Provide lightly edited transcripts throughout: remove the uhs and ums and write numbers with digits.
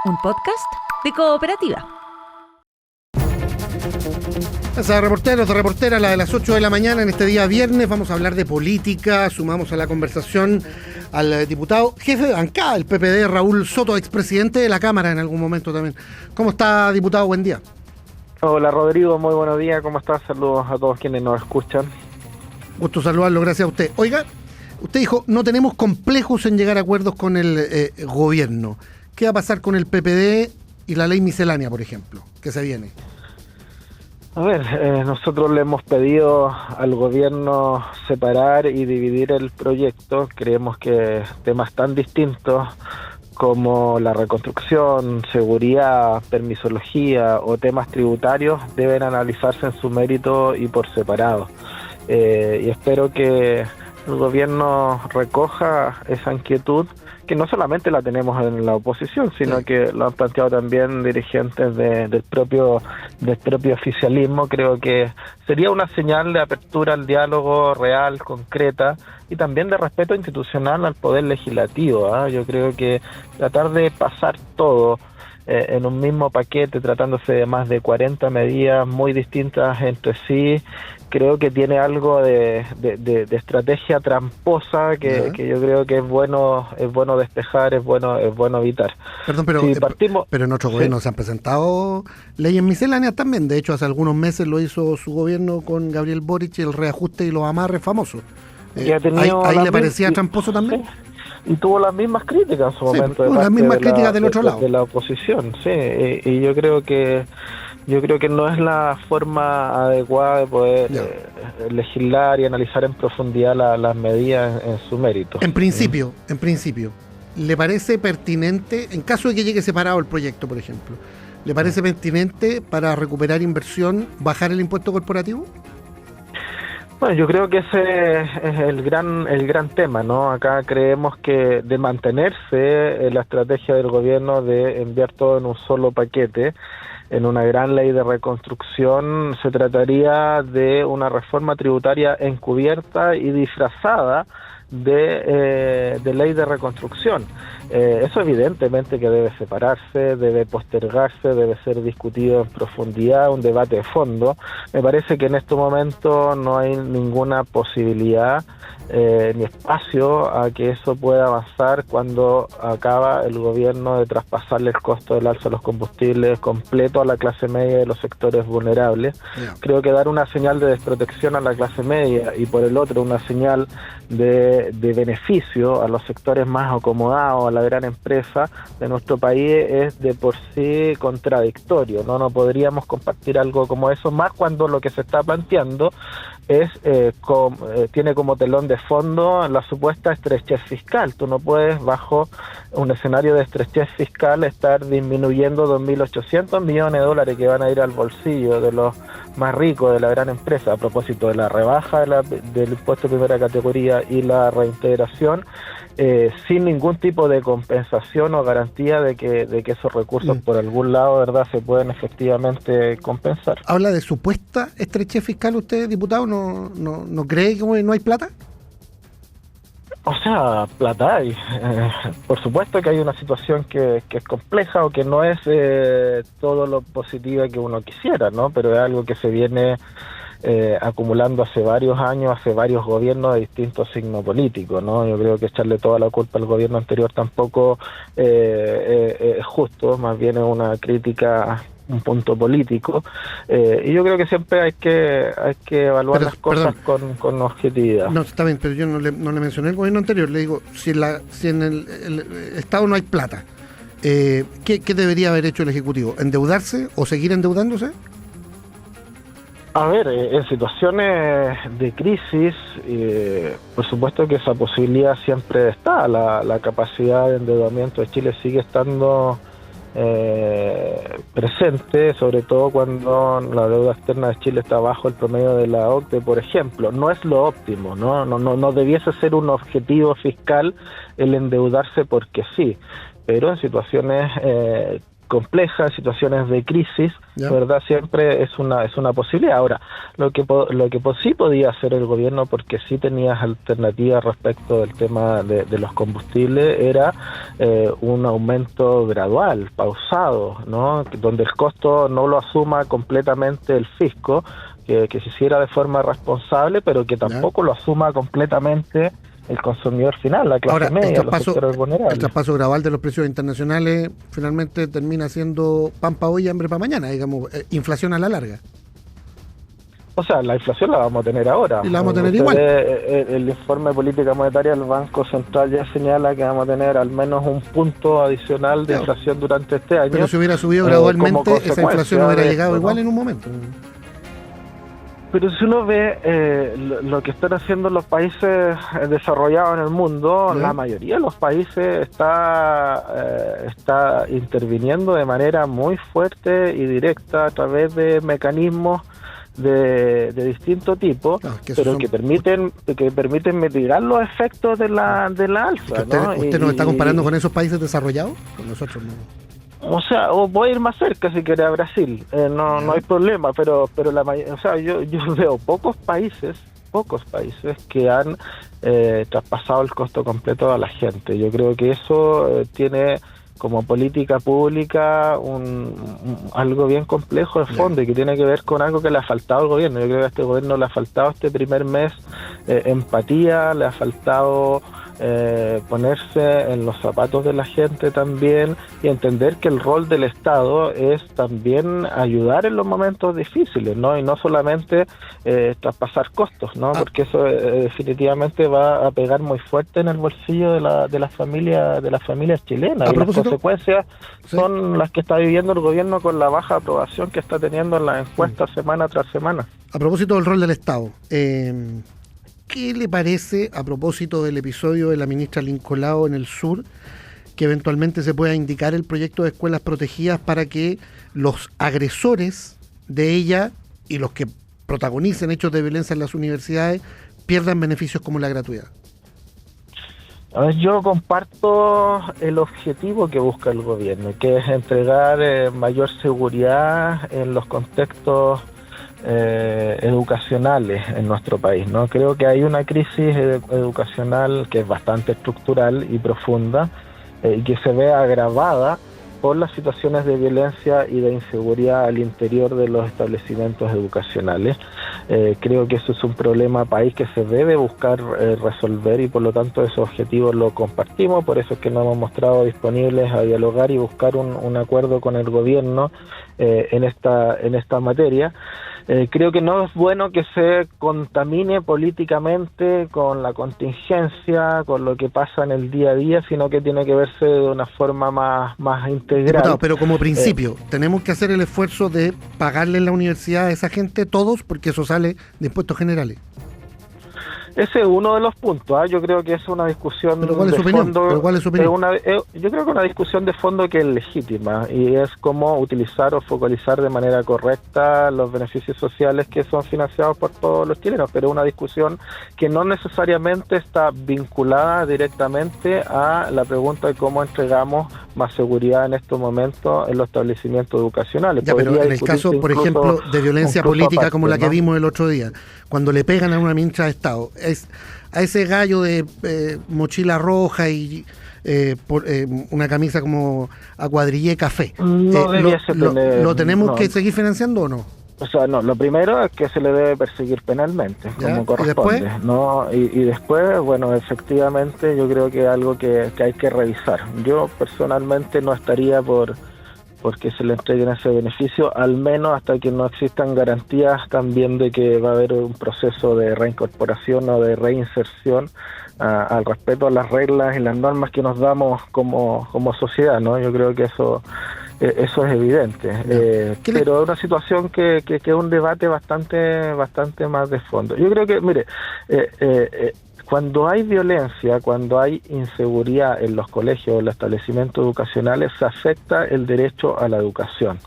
un podcast de Cooperativa. Casa reporteros, de reportera, la de las 8 de la mañana en este día viernes. Vamos a hablar de política. Sumamos a la conversación al diputado jefe de bancada del PPD, Raúl Soto, expresidente de la Cámara en algún momento también. ¿Cómo está, diputado? Buen día. Hola, Rodrigo, muy buenos días. ¿Cómo estás? Saludos a todos quienes nos escuchan. Gusto saludarlo, gracias a usted. Oiga, usted dijo, no tenemos complejos en llegar a acuerdos con el gobierno. ¿Qué va a pasar con el PPD y la ley miscelánea, por ejemplo, que se viene? A ver, nosotros le hemos pedido al gobierno separar y dividir el proyecto. Creemos que temas tan distintos como la reconstrucción, seguridad, permisología o temas tributarios deben analizarse en su mérito y por separado. Y espero que el gobierno recoja esa inquietud, que no solamente la tenemos en la oposición, sino que lo han planteado también dirigentes del propio oficialismo. Creo que sería una señal de apertura al diálogo real, concreta, y también de respeto institucional al poder legislativo. Yo creo que tratar de pasar todo en un mismo paquete, tratándose de más de 40 medidas muy distintas entre sí, creo que tiene algo de estrategia tramposa que yo creo que es bueno despejar, es bueno evitar. Perdón, pero, si partimos, pero en otro gobierno se han presentado leyes misceláneas también. De hecho, hace algunos meses lo hizo su gobierno con Gabriel Boric, el reajuste y los amarres famosos. ¿Ahí le parecía tramposo también? Sí. Y tuvo las mismas críticas en su momento. Las mismas críticas del otro lado. De la oposición, sí. Y yo creo que no es la forma adecuada de poder legislar y analizar en profundidad las medidas en su mérito. En principio, ¿le parece pertinente, en caso de que llegue separado el proyecto, por ejemplo, ¿le parece pertinente para recuperar inversión bajar el impuesto corporativo? Bueno, yo creo que ese es el gran tema, ¿no? Acá creemos que de mantenerse la estrategia del gobierno de enviar todo en un solo paquete, en una gran ley de reconstrucción, se trataría de una reforma tributaria encubierta y disfrazada de ley de reconstrucción. Eso evidentemente que debe separarse, debe postergarse, debe ser discutido en profundidad, un debate de fondo. Me parece que en este momento no hay ninguna posibilidad ni espacio a que eso pueda avanzar cuando acaba el gobierno de traspasarle el costo del alza de los combustibles completo a la clase media y los sectores vulnerables. Creo que dar una señal de desprotección a la clase media y por el otro una señal de beneficio a los sectores más acomodados, a la gran empresa de nuestro país, es de por sí contradictorio. No podríamos compartir algo como eso, más cuando lo que se está planteando es tiene como telón de fondo la supuesta estrechez fiscal. Tú no puedes, bajo un escenario de estrechez fiscal, estar disminuyendo 2.800 millones de dólares que van a ir al bolsillo de los más ricos de la gran empresa, a propósito de la rebaja del impuesto de primera categoría y la reintegración, sin ningún tipo de compensación o garantía de que esos recursos por algún lado, ¿verdad?, se pueden efectivamente compensar. ¿Habla de supuesta estrechez fiscal usted, diputado? ¿No cree que no hay plata? O sea, plata hay. Por supuesto que hay una situación que es compleja o que no es todo lo positiva que uno quisiera, ¿no? Pero es algo que se viene acumulando hace varios años, hace varios gobiernos de distintos signos políticos, ¿no? Yo creo que echarle toda la culpa al gobierno anterior tampoco es justo, más bien es una crítica, un punto político, y yo creo que siempre hay que evaluar las cosas con objetividad. No, está bien, pero yo no le mencioné el gobierno anterior, le digo, si en el Estado no hay plata, ¿qué debería haber hecho el Ejecutivo? ¿Endeudarse o seguir endeudándose? A ver, en situaciones de crisis, por supuesto que esa posibilidad siempre está. La capacidad de endeudamiento de Chile sigue estando presente, sobre todo cuando la deuda externa de Chile está bajo el promedio de la OCDE, por ejemplo. No es lo óptimo, no debiese ser un objetivo fiscal el endeudarse porque sí, pero en situaciones complejas, situaciones de crisis, Ya. ¿verdad? Siempre es una posibilidad. Ahora, lo que sí podía hacer el gobierno, porque sí tenías alternativas respecto del tema de los combustibles, era un aumento gradual, pausado, ¿no? Donde el costo no lo asuma completamente el fisco, que se hiciera de forma responsable, pero que tampoco lo asuma completamente el consumidor final, la clase Ahora, media, los sectores el vulnerables. traspaso gradual de los precios internacionales finalmente termina siendo pan para hoy y hambre para mañana, digamos, inflación a la larga. O sea, la inflación la vamos a tener ahora. Y la vamos a tener Usted igual. ve, el informe de política monetaria del Banco Central ya señala que vamos a tener al menos un punto adicional de inflación durante este año. Pero si hubiera subido como gradualmente, esa inflación consecuencia hubiera de llegado esto, ¿no? igual en un momento. Pero si uno ve lo que están haciendo los países desarrollados en el mundo, ¿ya? la mayoría de los países está interviniendo de manera muy fuerte y directa a través de mecanismos de distinto tipo, Claro, que pero son- que permiten mitigar los efectos de la alza, ¿Usted, ¿no? usted nos está comparando con esos países desarrollarollados? Con nosotros no. O sea, o voy a ir más cerca si quiere a Brasil, no hay problema, pero o sea, yo veo pocos países que han traspasado el costo completo a la gente. Yo creo que eso tiene como política pública algo bien complejo de fondo y que tiene que ver con algo que le ha faltado al gobierno. Yo creo que a este gobierno le ha faltado este primer mes empatía, le ha faltado ponerse en los zapatos de la gente también y entender que el rol del Estado es también ayudar en los momentos difíciles, ¿no? Y no solamente traspasar costos, ¿no? Porque eso definitivamente va a pegar muy fuerte en el bolsillo de las familias chilenas, y las consecuencias son las que está viviendo el gobierno con la baja aprobación que está teniendo en las encuestas semana tras semana. A propósito del rol del Estado, ¿qué le parece a propósito del episodio de la ministra Lincolao en el sur, que eventualmente se pueda indicar el proyecto de escuelas protegidas para que los agresores de ella y los que protagonicen hechos de violencia en las universidades pierdan beneficios como la gratuidad? A ver, yo comparto el objetivo que busca el gobierno, que es entregar mayor seguridad en los contextos educacionales en nuestro país, ¿no? Creo que hay una crisis educacional que es bastante estructural y profunda y que se ve agravada por las situaciones de violencia y de inseguridad al interior de los establecimientos educacionales. Creo que eso es un problema país que se debe buscar resolver y por lo tanto esos objetivos los compartimos, por eso es que nos hemos mostrado disponibles a dialogar y buscar un acuerdo con el gobierno en esta materia. Creo que no es bueno que se contamine políticamente con la contingencia, con lo que pasa en el día a día, sino que tiene que verse de una forma más integral. Diputado, pero como principio, tenemos que hacer el esfuerzo de pagarle en la universidad a esa gente, todos, porque eso sale de impuestos generales. Ese es uno de los puntos. Yo creo que es una discusión ¿Pero cuál es de su opinión? fondo. ¿Pero cuál es su opinión? Yo creo que una discusión de fondo que es legítima y es cómo utilizar o focalizar de manera correcta los beneficios sociales que son financiados por todos los chilenos, pero una discusión que no necesariamente está vinculada directamente a la pregunta de cómo entregamos más seguridad en estos momentos en los establecimientos educacionales. Ya, pero en el caso, por ejemplo, de violencia política aparte, como la que ¿no? vimos el otro día, cuando le pegan a una ministra de Estado, a ese gallo de mochila roja y una camisa como a cuadrillé café, No debiese tener, ¿lo tenemos no. que seguir financiando o no? O sea, no, lo primero es que se le debe perseguir penalmente, ¿Ya? como corresponde, ¿Y después? ¿no? Y después, bueno, efectivamente yo creo que es algo que hay que revisar. Yo personalmente no estaría porque se le entreguen ese beneficio, al menos hasta que no existan garantías también de que va a haber un proceso de reincorporación o de reinserción al respeto a las reglas y las normas que nos damos como sociedad, ¿no? Yo creo que eso es evidente, pero es una situación que es un debate bastante más de fondo. Yo creo que, mire, cuando hay violencia, cuando hay inseguridad en los colegios o en los establecimientos educacionales, se afecta el derecho a la educación.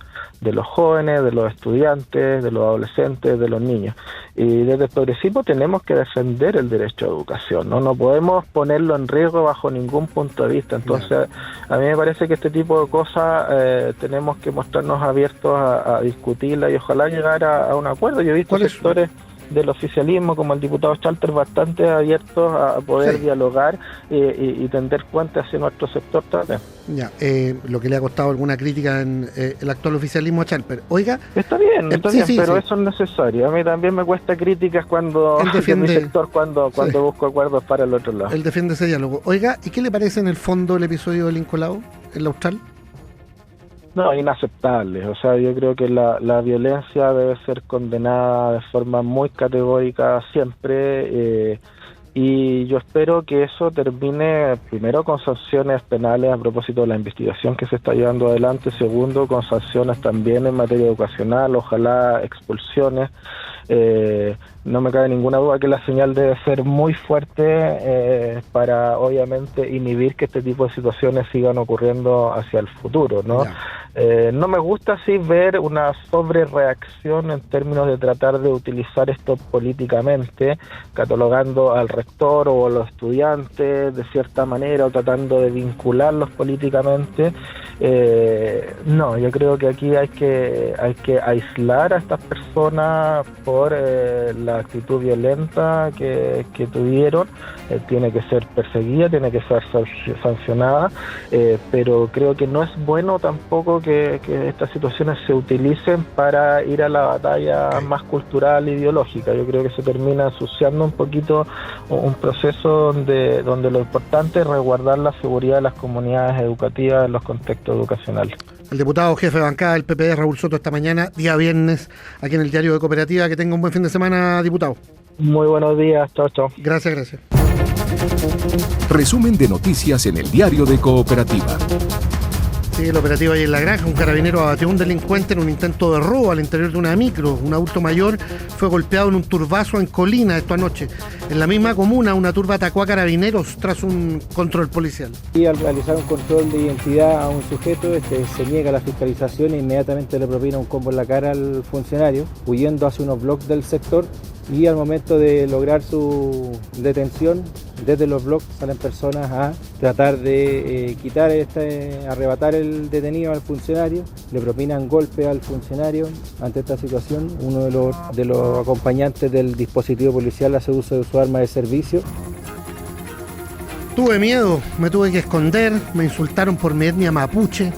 de los jóvenes, de los estudiantes, de los adolescentes, de los niños. Y desde el progresismo tenemos que defender el derecho a educación, no podemos ponerlo en riesgo bajo ningún punto de vista. Entonces, a mí me parece que este tipo de cosas tenemos que mostrarnos abiertos a discutirla y ojalá llegar a un acuerdo. Yo he visto sectores del oficialismo, como el diputado Chalter, bastante abiertos a poder dialogar y tender puentes hacia nuestro sector también. Ya, lo que le ha costado alguna crítica en el actual oficialismo a Chalper. Oiga, está bien, pero eso es necesario. A mí también me cuesta críticas cuando mi sector cuando busco acuerdos para el otro lado. Él defiende ese diálogo. Oiga, ¿y qué le parece en el fondo el episodio del Incolao en la Austral? No, inaceptable. O sea, yo creo que la violencia debe ser condenada de forma muy categórica siempre, y yo espero que eso termine primero con sanciones penales a propósito de la investigación que se está llevando adelante, segundo con sanciones también en materia educacional, ojalá expulsiones. No me cabe ninguna duda que la señal debe ser muy para obviamente inhibir que este tipo de situaciones sigan ocurriendo hacia el futuro, ¿no? No me gusta así ver una sobrereacción en términos de tratar de utilizar esto políticamente, catalogando al rector o a los estudiantes de cierta manera o tratando de vincularlos políticamente. No, yo creo que aquí hay que aislar a estas personas por la actitud violenta que tuvieron. Tiene que ser perseguida, tiene que ser sancionada, pero creo que no es bueno tampoco que estas situaciones se utilicen para ir a la batalla más cultural e ideológica. Yo creo que se termina ensuciando un poquito un proceso donde lo importante es resguardar la seguridad de las comunidades educativas en los contextos educacionales. El diputado jefe de bancada del PPD, Raúl Soto, esta mañana, día viernes, aquí en el Diario de Cooperativa. Que tenga un buen fin de semana, diputado. Muy buenos días, chao. Gracias. Resumen de noticias en el Diario de Cooperativa. Sigue el operativo ahí en La Granja. Un carabinero abatió a un delincuente en un intento de robo al interior de una micro. Un adulto mayor fue golpeado en un turbazo en Colina esto anoche. En la misma comuna, una turba atacó a carabineros tras un control policial. Y al realizar un control de identidad a un sujeto, se niega a la fiscalización e inmediatamente le propina un combo en la cara al funcionario, huyendo hacia unos bloques del sector. Y al momento de lograr su detención, desde los bloques salen personas a tratar de arrebatar el detenido al funcionario, le propinan golpes al funcionario. Ante esta situación, uno de los acompañantes del dispositivo policial hace uso de su arma de servicio. Tuve miedo, me tuve que esconder, me insultaron por mi etnia mapuche.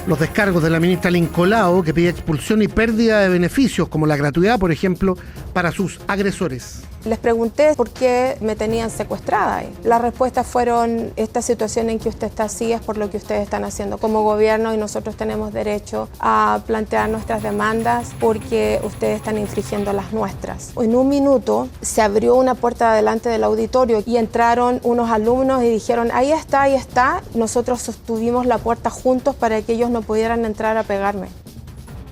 Los descargos de la ministra Lincolao, que pide expulsión y pérdida de beneficios, como la gratuidad, por ejemplo, para sus agresores. Les pregunté por qué me tenían secuestrada. Las respuestas fueron: esta situación en que usted está así es por lo que ustedes están haciendo como gobierno y nosotros tenemos derecho a plantear nuestras demandas porque ustedes están infringiendo las nuestras. En un minuto se abrió una puerta delante del auditorio y entraron unos alumnos y dijeron: ahí está. Nosotros sostuvimos la puerta juntos para que ellos no pudieran entrar a pegarme.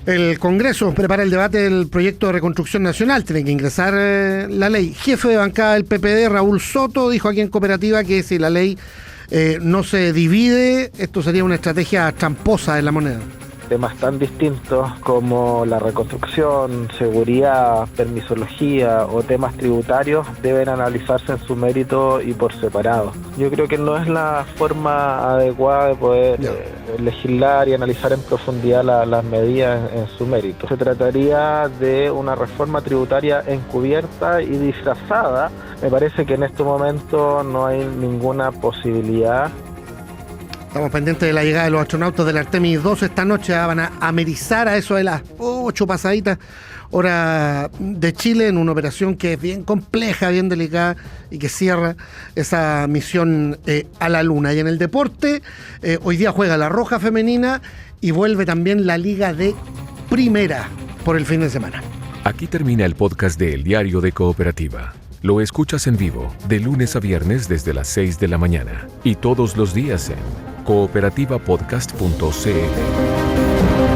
El Congreso prepara el debate del proyecto de reconstrucción nacional. Tiene que ingresar la ley. Jefe de bancada del PPD, Raúl Soto, dijo aquí en Cooperativa que si la ley no se divide, esto sería una estrategia tramposa de la moneda. Temas tan distintos como la reconstrucción, seguridad, permisología o temas tributarios deben analizarse en su mérito y por separado. Yo creo que no es la forma adecuada de poder legislar y analizar en profundidad las medidas en su mérito. Se trataría de una reforma tributaria encubierta y disfrazada. Me parece que en este momento no hay ninguna posibilidad. Estamos pendientes de la llegada de los astronautas del Artemis 2 esta noche. Van a amerizar a eso de las 8 pasaditas hora de Chile en una operación que es bien compleja, bien delicada y que cierra esa misión a la Luna. Y en el deporte, hoy día juega la Roja femenina y vuelve también la Liga de Primera por el fin de semana. Aquí termina el podcast de El Diario de Cooperativa. Lo escuchas en vivo de lunes a viernes desde las 6 de la mañana y todos los días en cooperativapodcast.cl.